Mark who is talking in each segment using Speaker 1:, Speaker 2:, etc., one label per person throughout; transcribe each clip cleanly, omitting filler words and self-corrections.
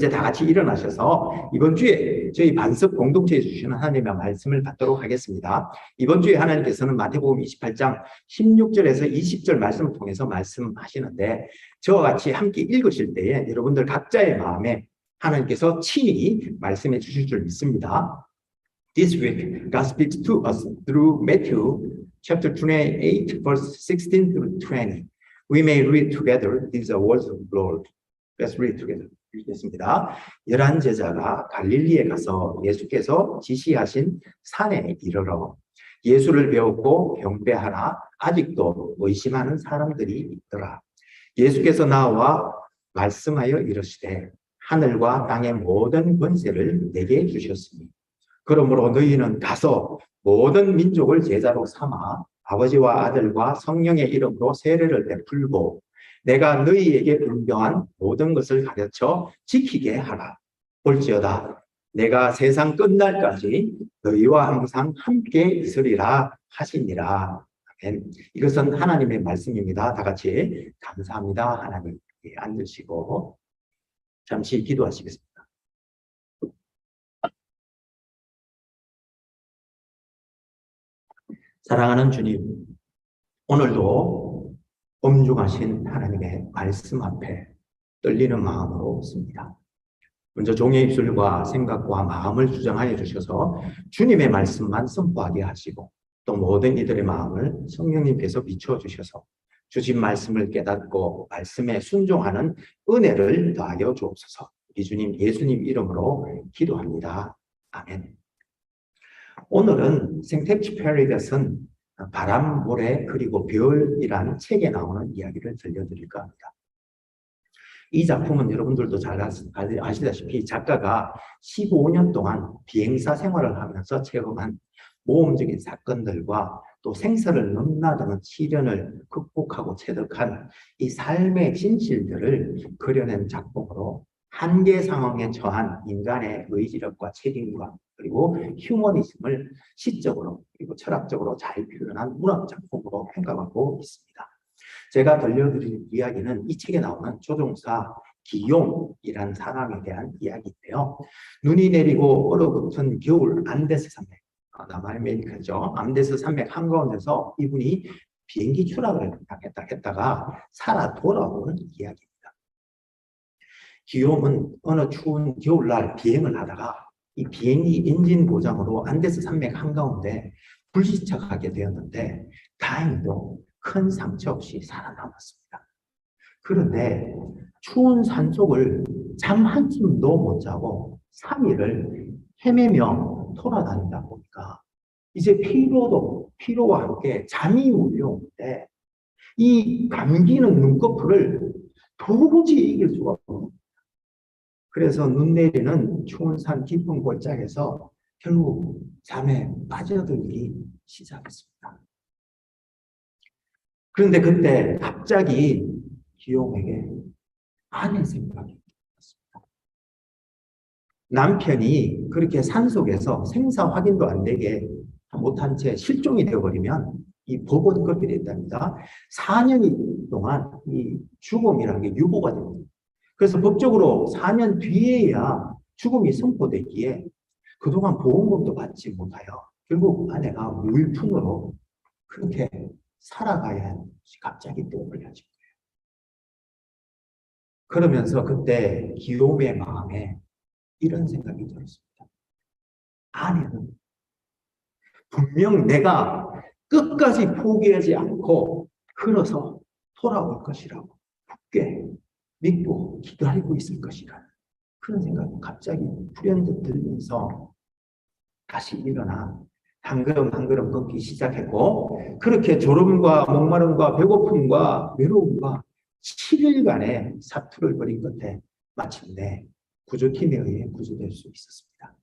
Speaker 1: 이제 다 같이 일어나셔서 이번 주에 저희 반석 공동체에 주시는 하나님의 말씀을 받도록 하겠습니다. 이번 주에 하나님께서는 마태복음 28장 16절에서 20절 말씀을 통해서 말씀하시는데, 저와 같이 함께 읽으실 때에 여러분들 각자의 마음에 하나님께서 친히 말씀해 주실 줄 믿습니다. This week, God speaks to us through Matthew chapter 28, verse 16 through 20. We may read together these words of the Lord. Let's read together. 읽겠습니다. 11 제자가 갈릴리에 가서 예수께서 지시하신 산에 이르러 예수를 배웠고 경배하나 아직도 의심하는 사람들이 있더라. 예수께서 나와 말씀하여 이르시되 하늘과 땅의 모든 권세를 내게 주셨으니 그러므로 너희는 가서 모든 민족을 제자로 삼아 아버지와 아들과 성령의 이름으로 세례를 베풀고 내가 너희에게 분명한 모든 것을 가르쳐 지키게 하라. 볼지어다 내가 세상 끝날까지 너희와 항상 함께 있으리라 하시니라. 아멘. 이것은 하나님의 말씀입니다. 다 같이 감사합니다. 하나님. 앉으시고 잠시 기도하시겠습니다. 사랑하는 주님, 오늘도 엄중하신 하나님의 말씀 앞에 떨리는 마음으로 씁니다. 먼저 종의 입술과 생각과 마음을 주장하여 주셔서 주님의 말씀만 선포하게 하시고 또 모든 이들의 마음을 성령님께서 비춰주셔서 주신 말씀을 깨닫고 말씀에 순종하는 은혜를 더하여 주옵소서. 우리 주님 예수님 이름으로 기도합니다. 아멘. 오늘은 생텍쥐페리가 쓴 바람, 모래, 그리고 별이라는 책에 나오는 이야기를 들려드릴까 합니다. 이 작품은 여러분들도 잘 아시다시피 작가가 15년 동안 비행사 생활을 하면서 체험한 모험적인 사건들과 또 생사를 넘나드는 시련을 극복하고 체득한 이 삶의 진실들을 그려낸 작품으로 한계 상황에 처한 인간의 의지력과 책임감 그리고 휴머니즘을 시적으로 그리고 철학적으로 잘 표현한 문학 작품으로 평가받고 있습니다. 제가 들려드릴 이야기는 이 책에 나오는 조종사 기용이라는 사람에 대한 이야기인데요. 눈이 내리고 얼어붙은 겨울 안데스 산맥, 남아메리카죠. 안데스 산맥 한가운데서 이분이 비행기 추락을 했다가 살아 돌아오는 이야기입니다. 기용은 어느 추운 겨울날 비행을 하다가 이 비행기 엔진 고장으로 안데스 산맥 한가운데 불시착하게 되었는데 다행히도 큰 상처 없이 살아남았습니다. 그런데 추운 산속을 잠 한숨도 못 자고 3일을 헤매며 돌아다니다 보니까 이제 피로와 함께 잠이 몰려오는데 이 감기는 눈꺼풀을 도무지 이길 수가 없습니다. 그래서 눈 내리는 추운 산 깊은 골짜기에서 결국 잠에 빠져들기 시작했습니다. 그런데 그때 갑자기 기용에게 아내 생각이 들었습니다. 남편이 그렇게 산속에서 생사 확인도 안 되게 못한 채 실종이 되어버리면 이 법원 그렇게 됐답니다. 4년 동안 이 죽음이라는 게 유보가 됩니다. 그래서 법적으로 4년 뒤에야 죽음이 선포되기에 그동안 보험금도 받지 못하여 결국 아내가 물품으로 그렇게 살아가야 하는 것이 갑자기 떠올려진 거예요. 그러면서 그때 기욤의 마음에 이런 생각이 들었습니다. 아내는 분명 내가 끝까지 포기하지 않고 걸어서 돌아올 것이라고 굳게 믿고 기다리고 있을 것이라는 그런 생각이 갑자기 불현듯 들면서 다시 일어나 한 걸음 한 걸음 걷기 시작했고 그렇게 졸음과 목마름과 배고픔과 외로움과 7일간의 사투를 벌인 끝에 마침내 구조팀에 의해 구조될 수 있었습니다.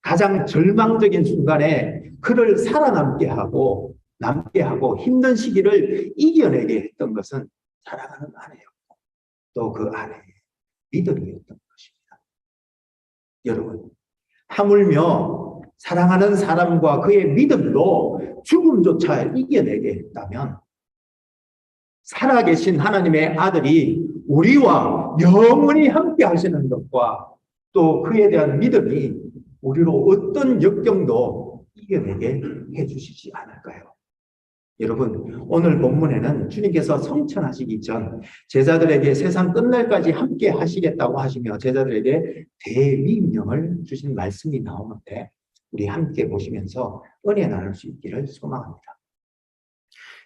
Speaker 1: 가장 절망적인 순간에 그를 살아남게 하고 힘든 시기를 이겨내게 했던 것은 사랑하는 아내였고 또 그 아내의 믿음이었던 것입니다. 여러분, 하물며 사랑하는 사람과 그의 믿음도 죽음조차 이겨내게 했다면 살아계신 하나님의 아들이 우리와 영원히 함께 하시는 것과 또 그에 대한 믿음이 우리로 어떤 역경도 이겨내게 해주시지 않을까요? 여러분, 오늘 본문에는 주님께서 성천하시기 전 제자들에게 세상 끝날까지 함께 하시겠다고 하시며 제자들에게 대위임령을 주신 말씀이 나오는데 우리 함께 보시면서 은혜 나눌 수 있기를 소망합니다.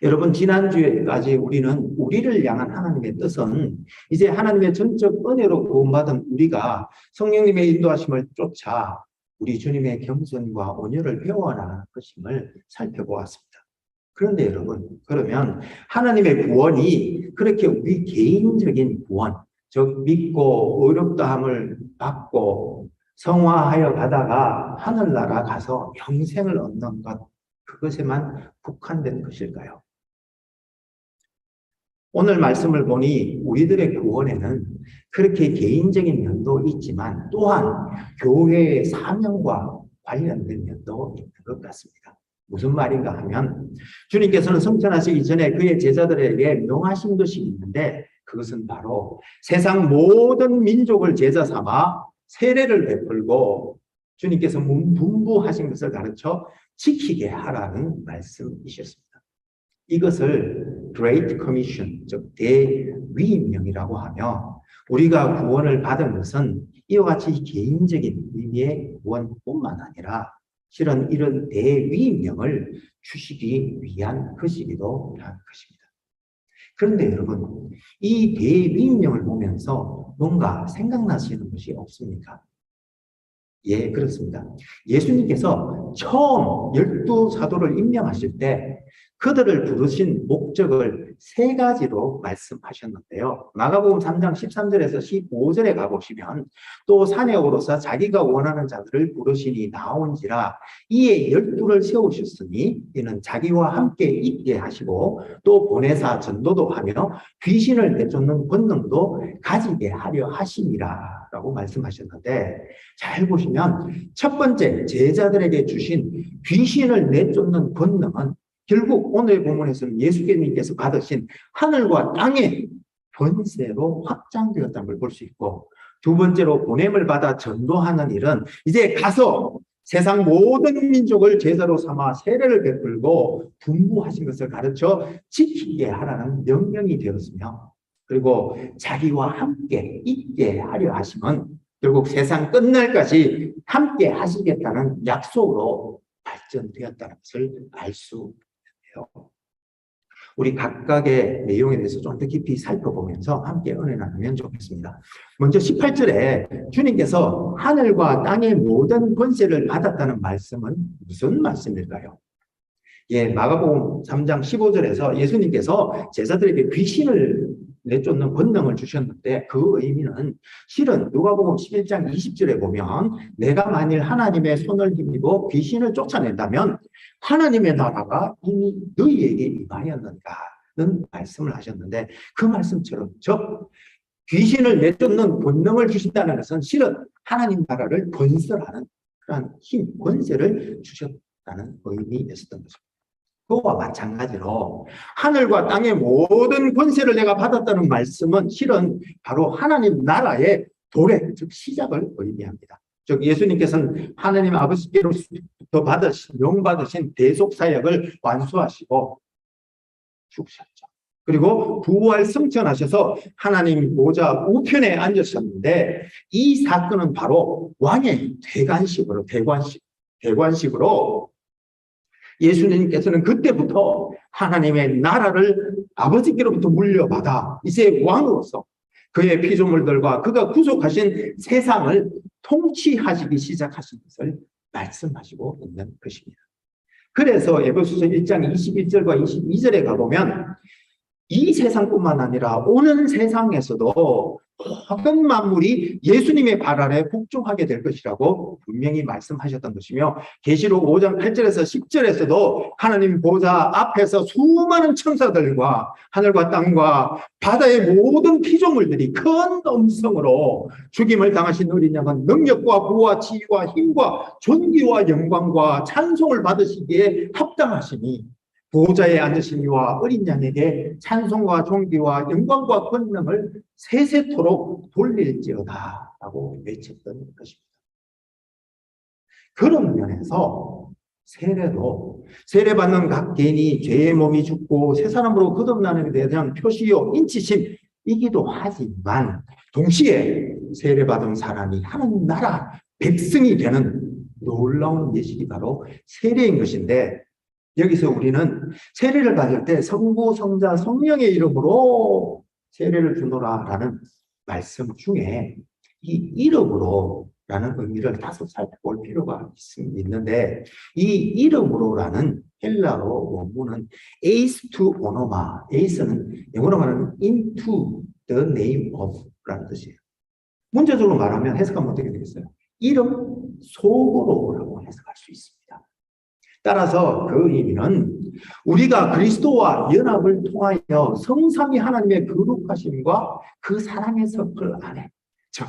Speaker 1: 여러분, 지난주에까지 우리는 우리를 향한 하나님의 뜻은 이제 하나님의 전적 은혜로 구원받은 우리가 성령님의 인도하심을 쫓아 우리 주님의 겸손과 온유를 배워나가는 것임을 살펴보았습니다. 그런데 여러분, 그러면 하나님의 구원이 그렇게 우리 개인적인 구원, 즉 믿고 의롭다함을 받고 성화하여 가다가 하늘나라 가서 영생을 얻는 것, 그것에만 국한된 것일까요? 오늘 말씀을 보니 우리들의 구원에는 그렇게 개인적인 면도 있지만 또한 교회의 사명과 관련된 면도 있는 것 같습니다. 무슨 말인가 하면 주님께서는 성천하시기 전에 그의 제자들에게 명하신 것이 있는데 그것은 바로 세상 모든 민족을 제자 삼아 세례를 베풀고 주님께서 분부하신 것을 가르쳐 지키게 하라는 말씀이셨습니다. 이것을 Great Commission, 즉 대위임령이라고 하며 우리가 구원을 받은 것은 이와 같이 개인적인 의미의 구원뿐만 아니라 실은 이런 대위임령을 주시기 위한 것이기도 한 것입니다. 그런데 여러분, 이 대위임령을 보면서 뭔가 생각나시는 것이 없습니까? 예, 그렇습니다. 예수님께서 처음 12사도를 임명하실 때 그들을 부르신 목적을 세 가지로 말씀하셨는데요. 마가복음 3장 13절에서 15절에 가보시면 또 산에 오르사 자기가 원하는 자들을 부르시니 나온지라 이에 12를 세우셨으니 이는 자기와 함께 있게 하시고 또 보내사 전도도 하며 귀신을 내쫓는 권능도 가지게 하려 하심이라 라고 말씀하셨는데 잘 보시면 첫 번째 제자들에게 주신 귀신을 내쫓는 권능은 결국 오늘 본문에서는 예수님께서 받으신 하늘과 땅의 권세로 확장되었다는 걸 볼 수 있고 두 번째로 보냄을 받아 전도하는 일은 이제 가서 세상 모든 민족을 제자로 삼아 세례를 베풀고 분부하신 것을 가르쳐 지키게 하라는 명령이 되었으며 그리고 자기와 함께 있게 하려 하심은 결국 세상 끝날까지 함께 하시겠다는 약속으로 발전되었다는 것을 알 수 있는데요. 우리 각각의 내용에 대해서 좀 더 깊이 살펴보면서 함께 은혜 나누면 좋겠습니다. 먼저 18절에 주님께서 하늘과 땅의 모든 권세를 받았다는 말씀은 무슨 말씀일까요? 예, 마가복음 3장 15절에서 예수님께서 제자들에게 귀신을 내쫓는 권능을 주셨는데 그 의미는 실은 누가복음 11장 20절에 보면 내가 만일 하나님의 손을 힘입어 귀신을 쫓아낸다면 하나님의 나라가 이미 너희에게 임하였는가는 말씀을 하셨는데 그 말씀처럼 즉 귀신을 내쫓는 권능을 주신다는 것은 실은 하나님 나라를 건설하는 그러한 힘, 권세를 주셨다는 의미였었던 것입니다. 그와 마찬가지로 하늘과 땅의 모든 권세를 내가 받았다는 말씀은 실은 바로 하나님 나라의 도래, 즉 시작을 의미합니다. 즉 예수님께서는 하나님 아버지께로부터 용받으신 대속사역을 완수하시고 죽으셨죠. 그리고 부활 승천하셔서 하나님 보좌 우편에 앉으셨는데 이 사건은 바로 왕의 대관식으로 예수님께서는 그때부터 하나님의 나라를 아버지께로부터 물려받아 이제 왕으로서 그의 피조물들과 그가 구속하신 세상을 통치하시기 시작하신 것을 말씀하시고 있는 것입니다. 그래서 에베소서 1장 21절과 22절에 가보면 이 세상뿐만 아니라 오는 세상에서도 모든 만물이 예수님의 발 아래 복종하게 될 것이라고 분명히 말씀하셨던 것이며 계시록 5장 8절에서 10절에서도 하나님 보좌 앞에서 수많은 천사들과 하늘과 땅과 바다의 모든 피조물들이 큰 음성으로 죽임을 당하신 어린 양은 능력과 부와 지위와 힘과 존귀와 영광과 찬송을 받으시기에 합당하시니 보호자에 앉으신 이와 어린 양에게 찬송과 존귀와 영광과 권능을 세세토록 돌릴지어다 라고 외쳤던 것입니다. 그런 면에서 세례도 세례받는 각 개인이 죄의 몸이 죽고 새 사람으로 거듭나는 데 대한 표시요 인치심이기도 하지만 동시에 세례받은 사람이 하나님 나라 백성이 되는 놀라운 예식이 바로 세례인 것인데, 여기서 우리는 세례를 받을 때 성부, 성자, 성령의 이름으로 세례를 주노라라는 말씀 중에 이 이름으로라는 의미를 다소 살펴볼 필요가 있는데, 이 이름으로라는 헬라어 원문은 eis to onoma, eis는 영어로 말하면 into the name of라는 뜻이에요. 문자적으로 말하면 해석하면 어떻게 되겠어요? 이름 속으로라고 해석할 수 있습니다. 따라서 그 의미는 우리가 그리스도와 연합을 통하여 성삼위 하나님의 거룩하심과 그 사랑의 서클 안에, 즉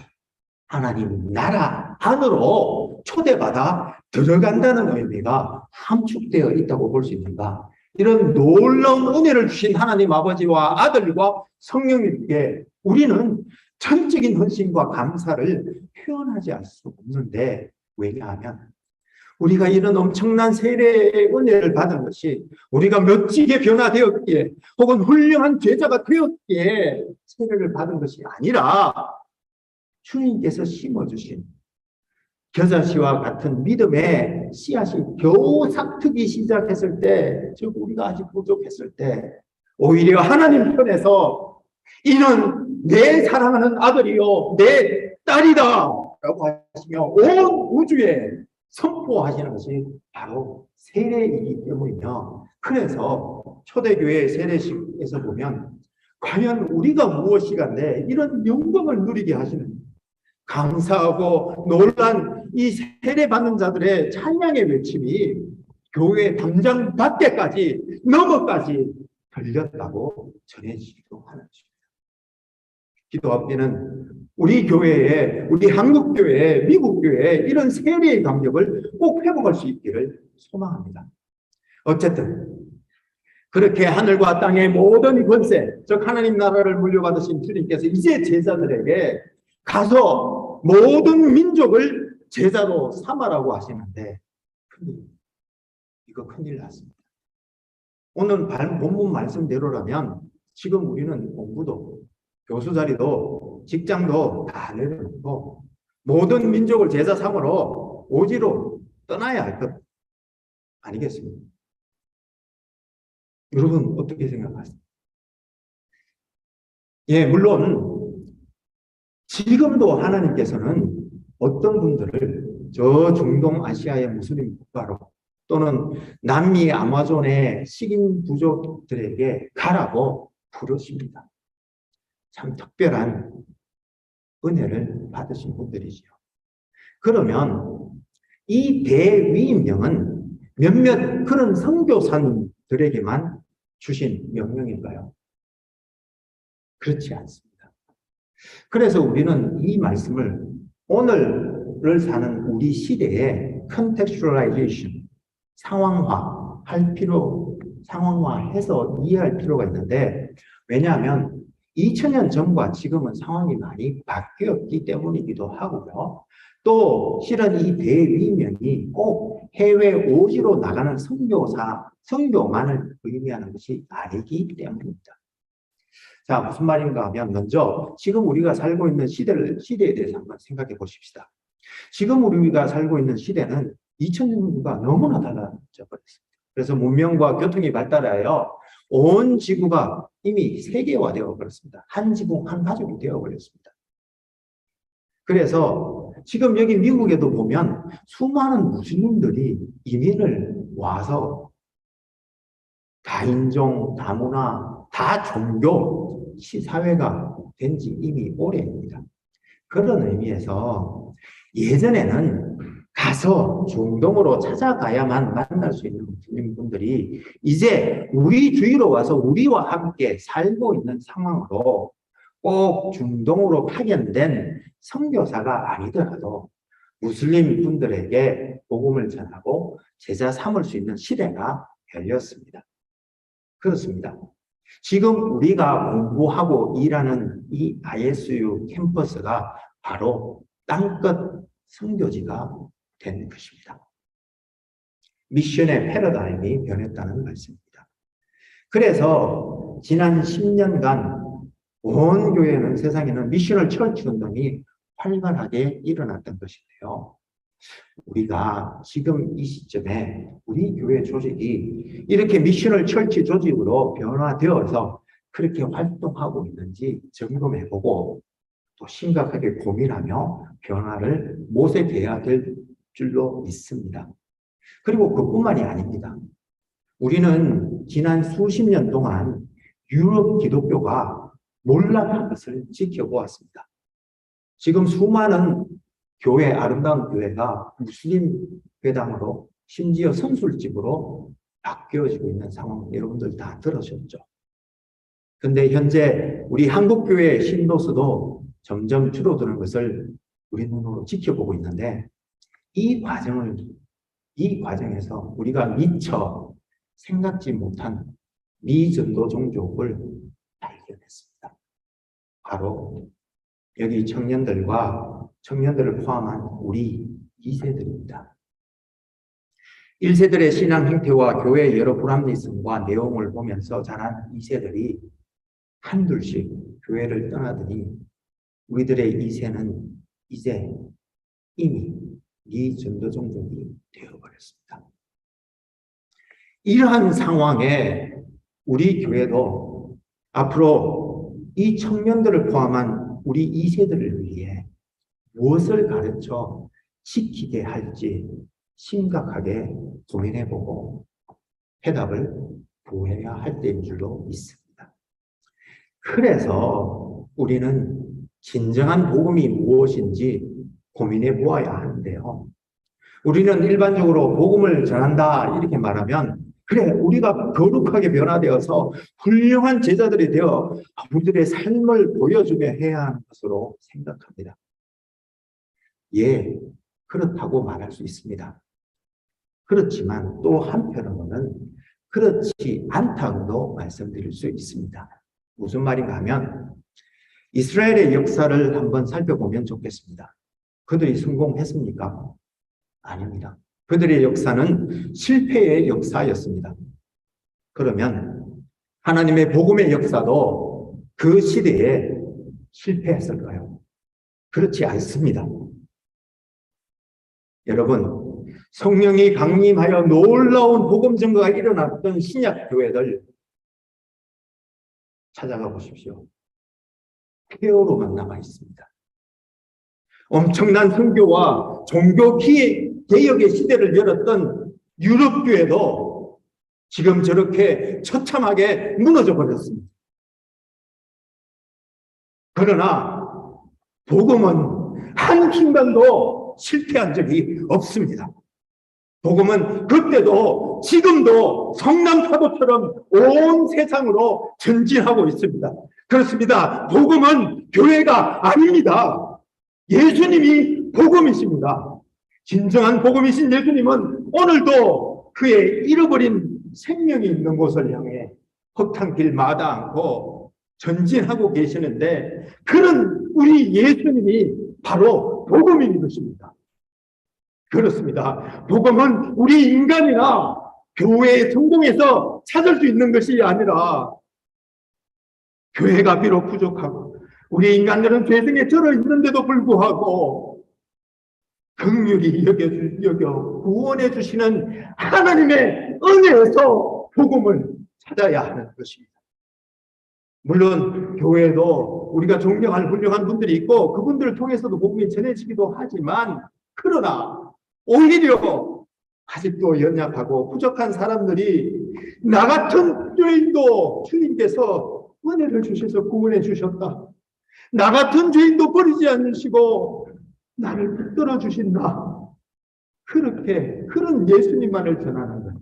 Speaker 1: 하나님 나라 안으로 초대받아 들어간다는 의미가 함축되어 있다고 볼 수 있는가? 이런 놀라운 은혜를 주신 하나님 아버지와 아들과 성령님께 우리는 전적인 헌신과 감사를 표현하지 않을 수 없는데, 왜냐하면 우리가 이런 엄청난 세례의 은혜를 받은 것이 우리가 멋지게 변화되었기에 혹은 훌륭한 제자가 되었기에 세례를 받은 것이 아니라 주님께서 심어주신 겨자씨와 같은 믿음의 씨앗이 겨우 싹트기 시작했을 때, 즉 우리가 아직 부족했을 때 오히려 하나님 편에서 이는 내 사랑하는 아들이요 내 딸이다 라고 하시며 온 우주에 선포하시는 것이 바로 세례이기 때문이며, 그래서 초대교회 세례식에서 보면 과연 우리가 무엇이간데 이런 영광을 누리게 하시는, 감사하고 놀란 이 세례받는 자들의 찬양의 외침이 교회 담장 밖에까지 너머까지 들렸다고 전해지기도 하는 것입니다. 기도합기는 우리 교회에, 우리 한국 교회, 미국 교회에 이런 세례의 감격을 꼭 회복할 수 있기를 소망합니다. 어쨌든 그렇게 하늘과 땅의 모든 권세, 즉 하나님 나라를 물려받으신 주님께서 이제 제자들에게 가서 모든 민족을 제자로 삼아라고 하시는데, 이거 큰일 났습니다. 오늘 본문 말씀대로라면 지금 우리는 공부도 교수 자리도 직장도 다 내려놓고 모든 민족을 제자 삼으러 오지로 떠나야 할 것 아니겠습니까? 여러분 어떻게 생각하세요? 예, 물론 지금도 하나님께서는 어떤 분들을 저 중동 아시아의 무슬림 국가로 또는 남미 아마존의 식인 부족들에게 가라고 부르십니다. 참 특별한 은혜를 받으신 분들이지요. 그러면 이 대위임령은 몇몇 그런 선교사님들에게만 주신 명령인가요? 그렇지 않습니다. 그래서 우리는 이 말씀을 오늘을 사는 우리 시대에 contextualization, 상황화해서 이해할 필요가 있는데, 왜냐하면 2000년 전과 지금은 상황이 많이 바뀌었기 때문이기도 하고요. 또 실은 이 대위명이 꼭 해외 오지로 나가는 선교만을 의미하는 것이 아니기 때문입니다. 자, 무슨 말인가 하면 먼저 지금 우리가 살고 있는 시대에 대해서 한번 생각해 보십시다. 지금 우리가 살고 있는 시대는 2000년과 너무나 달라져 버렸습니다. 그래서 문명과 교통이 발달하여 온 지구가 이미 세계화되어 버렸습니다. 한 지구, 한 가족이 되어 버렸습니다. 그래서 지금 여기 미국에도 보면 수많은 무슬림들이 이민을 와서 다인종, 다문화, 다종교 사회가 된 지 이미 오래입니다. 그런 의미에서 예전에는 가서 중동으로 찾아가야만 만날 수 있는 무슬림분들이 이제 우리 주위로 와서 우리와 함께 살고 있는 상황으로 꼭 중동으로 파견된 선교사가 아니더라도 무슬림 분들에게 복음을 전하고 제자 삼을 수 있는 시대가 열렸습니다. 그렇습니다. 지금 우리가 공부하고 일하는 이 ISU 캠퍼스가 바로 땅끝 선교지가 된 것입니다. 미션의 패러다임이 변했다는 말씀입니다. 그래서 지난 10년간 온 교회는 세상에는 미션을 철치 운동이 활발하게 일어났던 것인데요. 우리가 지금 이 시점에 우리 교회 조직이 이렇게 미션을 철치 조직으로 변화되어서 그렇게 활동하고 있는지 점검해보고 또 심각하게 고민하며 변화를 모색해야 될 줄로 믿습니다. 그리고 그뿐만이 아닙니다. 우리는 지난 수십 년 동안 유럽 기독교가 몰락한 것을 지켜보았습니다. 지금 수많은 교회, 아름다운 교회가 무슬림 회당으로 심지어 선술집으로 바뀌어지고 있는 상황 여러분들 다 들으셨죠? 근데 현재 우리 한국교회 신도수도 점점 줄어드는 것을 우리 눈으로 지켜보고 있는데 이 과정에서 우리가 미처 생각지 못한 미전도 종족을 발견했습니다. 바로 여기 청년들을 포함한 우리 2세들입니다. 1세들의 신앙 행태와 교회의 여러 불합리성과 내용을 보면서 자란 2세들이 한둘씩 교회를 떠나더니 우리들의 2세는 이제 이미 미전도 종족이 되어버렸습니다. 이러한 상황에 우리 교회도 앞으로 이 청년들을 포함한 우리 2세들을 위해 무엇을 가르쳐 지키게 할지 심각하게 고민해보고 해답을 구해야 할 때인 줄로 믿습니다. 그래서 우리는 진정한 복음이 무엇인지 고민해 보아야 하는데요. 우리는 일반적으로 복음을 전한다 이렇게 말하면 그래 우리가 거룩하게 변화되어서 훌륭한 제자들이 되어 우리들의 삶을 보여주며 해야 하는 것으로 생각합니다. 예, 그렇다고 말할 수 있습니다. 그렇지만 또 한편으로는 그렇지 않다고도 말씀드릴 수 있습니다. 무슨 말인가 하면 이스라엘의 역사를 한번 살펴보면 좋겠습니다. 그들이 성공했습니까? 아닙니다. 그들의 역사는 실패의 역사였습니다. 그러면 하나님의 복음의 역사도 그 시대에 실패했을까요? 그렇지 않습니다. 여러분, 성령이 강림하여 놀라운 복음 증거가 일어났던 신약 교회들 찾아가 보십시오. 폐허로만 남아 있습니다. 엄청난 선교와 종교 개혁의 시대를 열었던 유럽 교회도 지금 저렇게 처참하게 무너져 버렸습니다. 그러나 복음은 한 순간도 실패한 적이 없습니다. 복음은 그때도 지금도 성남파도처럼 온 세상으로 전진하고 있습니다. 그렇습니다. 복음은 교회가 아닙니다. 예수님이 복음이십니다. 진정한 복음이신 예수님은 오늘도 그의 잃어버린 생명이 있는 곳을 향해 허탄길 마다 않고 전진하고 계시는데 그런 우리 예수님이 바로 복음인 것입니다. 그렇습니다. 복음은 우리 인간이나 교회의 성공에서 찾을 수 있는 것이 아니라 교회가 비록 부족하고 우리 인간들은 죄성에 절어 있는데도 불구하고 긍휼히 여겨 구원해 주시는 하나님의 은혜에서 복음을 찾아야 하는 것입니다. 물론 교회에도 우리가 존경할 훌륭한 분들이 있고 그분들을 통해서도 복음이 전해지기도 하지만 그러나 오히려 아직도 연약하고 부족한 사람들이 나 같은 죄인도 주님께서 은혜를 주셔서 구원해 주셨다. 나 같은 죄인도 버리지 않으시고 나를 붙들어 주신다. 그런 예수님만을 전하는 것.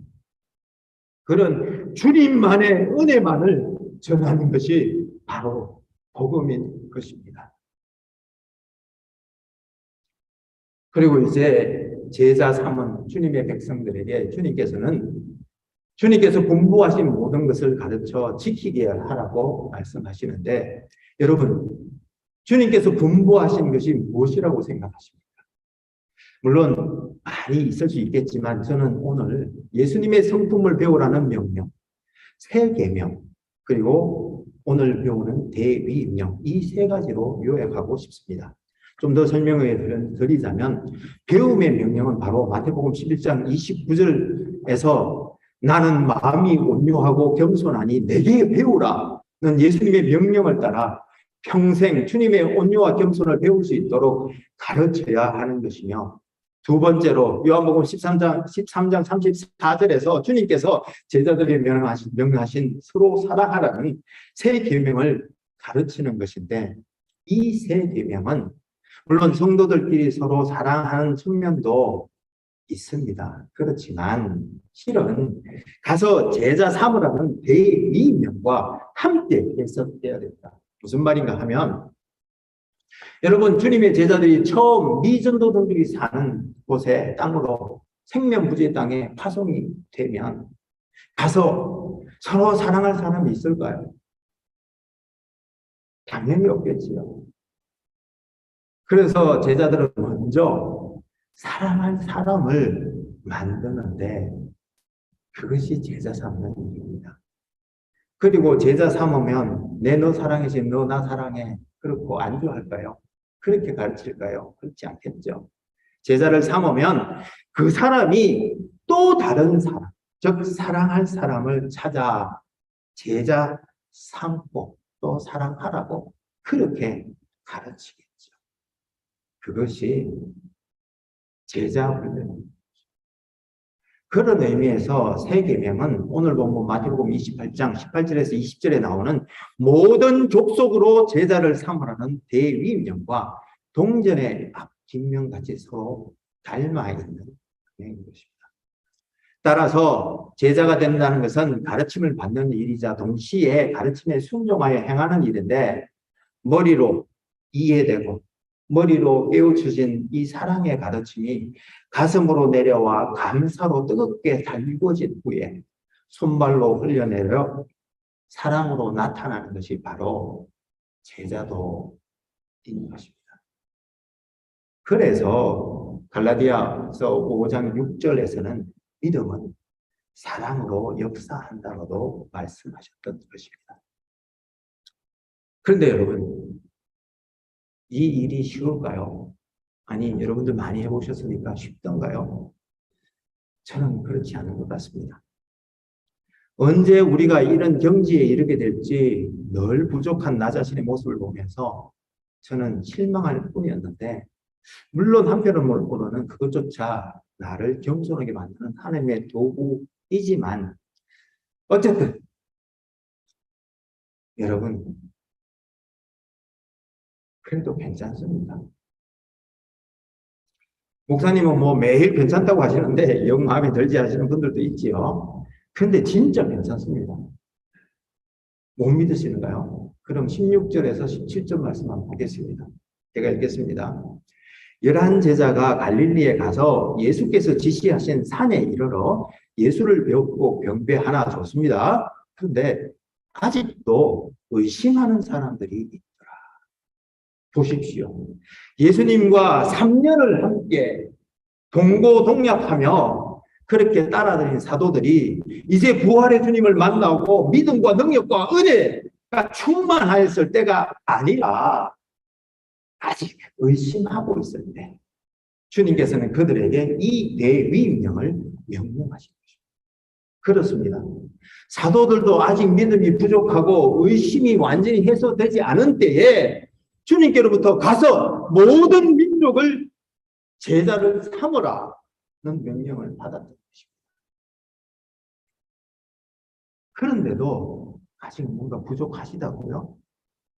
Speaker 1: 그런 주님만의 은혜만을 전하는 것이 바로 복음인 것입니다. 그리고 이제 제자 삼은 주님의 백성들에게 주님께서는 주님께서 분부하신 모든 것을 가르쳐 지키게 하라고 말씀하시는데, 여러분, 주님께서 분부하신 것이 무엇이라고 생각하십니까? 물론 많이 있을 수 있겠지만 저는 오늘 예수님의 성품을 배우라는 명령, 세 계명, 그리고 오늘 배우는 대위임령, 이 세 가지로 요약하고 싶습니다. 좀 더 설명을 드리자면, 배움의 명령은 바로 마태복음 11장 29절에서 나는 마음이 온유하고 겸손하니 내게 배우라는 예수님의 명령을 따라 평생 주님의 온유와 겸손을 배울 수 있도록 가르쳐야 하는 것이며, 두 번째로 요한복음 13장 34절에서 주님께서 제자들에게 명령하신 서로 사랑하라는 세 계명을 가르치는 것인데, 이 세 계명은 물론 성도들끼리 서로 사랑하는 측면도 있습니다. 그렇지만 실은 가서 제자 삼으라는 대위명과 함께 해석되어야 된다. 무슨 말인가 하면, 여러분, 주님의 제자들이 처음 미전도들이 사는 곳에, 땅으로, 생명부지의 땅에 파송이 되면 가서 서로 사랑할 사람이 있을까요? 당연히 없겠지요. 그래서 제자들은 먼저 사랑할 사람을 만드는데, 그것이 제자 삼는 일입니다. 그리고 제자 삼으면 내 너 사랑해지 너 나 사랑해 그렇고 안주할까요? 그렇게 가르칠까요? 그렇지 않겠죠. 제자를 삼으면 그 사람이 또 다른 사람, 즉 사랑할 사람을 찾아 제자 삼고 또 사랑하라고 그렇게 가르치겠죠. 그것이 제자 훈련입니다. 그런 의미에서 세 계명은 오늘 본문 마태복음 28장 18절에서 20절에 나오는 모든 족속으로 제자를 삼으라는 대위임령과 동전의 앞뒷면같이 서로 닮아 있는 것입니다. 따라서 제자가 된다는 것은 가르침을 받는 일이자 동시에 가르침에 순종하여 행하는 일인데, 머리로 이해되고 머리로 깨우쳐진 이 사랑의 가르침이 가슴으로 내려와 감사로 뜨겁게 달궈진 후에 손발로 흘려내려 사랑으로 나타나는 것이 바로 제자도인 것입니다. 그래서 갈라디아서 5장 6절에서는 믿음은 사랑으로 역사한다고도 말씀하셨던 것입니다. 그런데 여러분, 이 일이 쉬울까요? 아니, 여러분들 많이 해보셨으니까 쉽던가요? 저는 그렇지 않은 것 같습니다. 언제 우리가 이런 경지에 이르게 될지 늘 부족한 나 자신의 모습을 보면서 저는 실망할 뿐이었는데, 물론 한편으로는 그것조차 나를 겸손하게 만드는 하나님의 도구이지만, 어쨌든 여러분, 그래도 괜찮습니다. 목사님은 뭐 매일 괜찮다고 하시는데 영 마음에 들지 하시는 분들도 있지요. 그런데 진짜 괜찮습니다. 못 믿으시는가요? 그럼 16절에서 17절 말씀 한번 보겠습니다. 제가 읽겠습니다. 11 제자가 갈릴리에 가서 예수께서 지시하신 산에 이르러 예수를 배웠고 병배 하나 줬습니다. 그런데 아직도 의심하는 사람들이 있더라. 보십시오. 예수님과 3년을 함께 동고동락하며 그렇게 따라다닌 사도들이 이제 부활의 주님을 만나고 믿음과 능력과 은혜가 충만하였을 때가 아니라 아직 의심하고 있을 때 주님께서는 그들에게 이 대위임령을 명령하신 것입니다. 그렇습니다. 사도들도 아직 믿음이 부족하고 의심이 완전히 해소되지 않은 때에 주님께로부터 가서 모든 민족을 제자를 삼으라는 명령을 받았던 것입니다. 그런데도 아직 뭔가 부족하시다고요?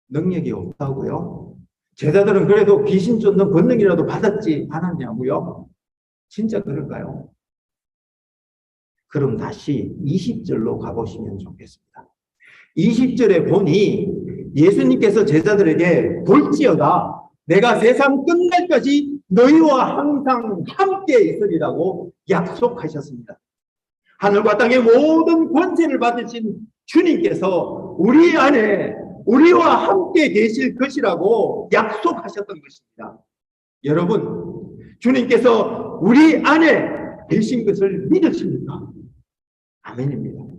Speaker 1: 능력이 없다고요? 제자들은 그래도 귀신 쫓는 권능이라도 받았지 않았냐고요? 진짜 그럴까요? 그럼 다시 20절로 가보시면 좋겠습니다. 20절에 보니 예수님께서 제자들에게 볼지어다 내가 세상 끝날까지 너희와 항상 함께 있으리라고 약속하셨습니다. 하늘과 땅의 모든 권세를 받으신 주님께서 우리 안에 우리와 함께 계실 것이라고 약속하셨던 것입니다. 여러분, 주님께서 우리 안에 계신 것을 믿으십니까? 아멘입니다.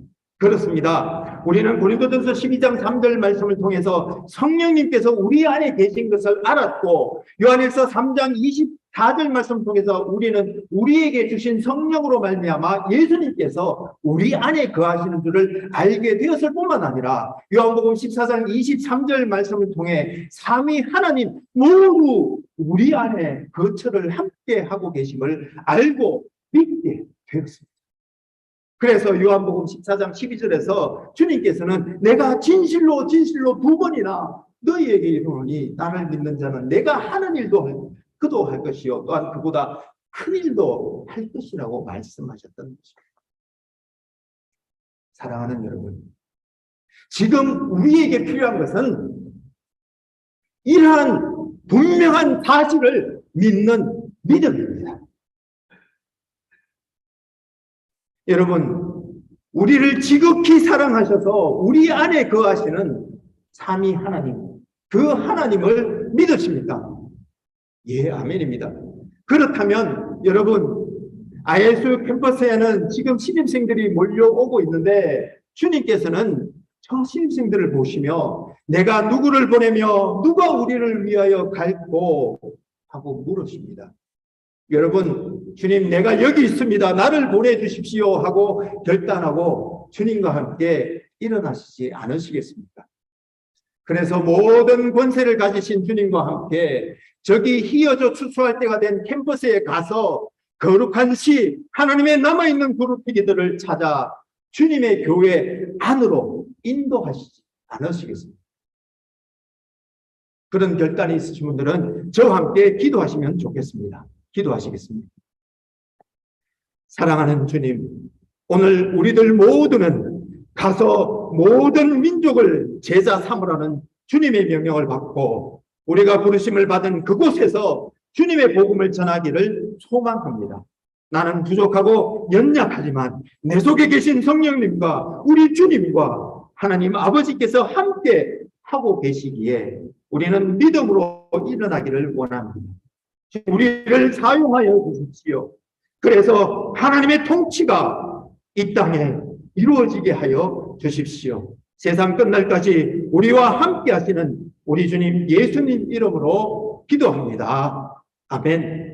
Speaker 1: 그렇습니다. 우리는 고린도전서 12장 3절 말씀을 통해서 성령님께서 우리 안에 계신 것을 알았고, 요한일서 3장 24절 말씀을 통해서 우리는 우리에게 주신 성령으로 말미암아 예수님께서 우리 안에 거하시는 줄을 알게 되었을 뿐만 아니라, 요한복음 14장 23절 말씀을 통해 삼위 하나님 모두 우리 안에 거처를 함께 하고 계심을 알고 믿게 되었습니다. 그래서 요한복음 14장 12절에서 주님께서는 내가 진실로 진실로 두 번이나 너희에게 이르노니 나를 믿는 자는 내가 하는 일도 그도 할 것이요 또한 그보다 큰 일도 할 것이라고 말씀하셨던 것입니다. 사랑하는 여러분, 지금 우리에게 필요한 것은 이러한 분명한 사실을 믿는 믿음입니다. 여러분, 우리를 지극히 사랑하셔서 우리 안에 거하시는 삼위 하나님, 그 하나님을 믿으십니까? 예, 아멘입니다. 그렇다면 여러분, ISU 캠퍼스에는 지금 신입생들이 몰려오고 있는데 주님께서는 저 신입생들을 보시며 내가 누구를 보내며 누가 우리를 위하여 갈고 하고 물으십니다. 여러분, 주님 내가 여기 있습니다. 나를 보내주십시오 하고 결단하고 주님과 함께 일어나시지 않으시겠습니까? 그래서 모든 권세를 가지신 주님과 함께 저기 휘어져 추수할 때가 된 캠퍼스에 가서 거룩한 시 하나님의 남아있는 그룹피기들을 찾아 주님의 교회 안으로 인도하시지 않으시겠습니까? 그런 결단이 있으신 분들은 저와 함께 기도하시면 좋겠습니다. 기도하시겠습니다. 사랑하는 주님, 오늘 우리들 모두는 가서 모든 민족을 제자 삼으라는 주님의 명령을 받고 우리가 부르심을 받은 그곳에서 주님의 복음을 전하기를 소망합니다. 나는 부족하고 연약하지만 내 속에 계신 성령님과 우리 주님과 하나님 아버지께서 함께 하고 계시기에 우리는 믿음으로 일어나기를 원합니다. 우리를 사용하여 주십시오. 그래서 하나님의 통치가 이 땅에 이루어지게 하여 주십시오. 세상 끝날까지 우리와 함께 하시는 우리 주님 예수님 이름으로 기도합니다. 아멘.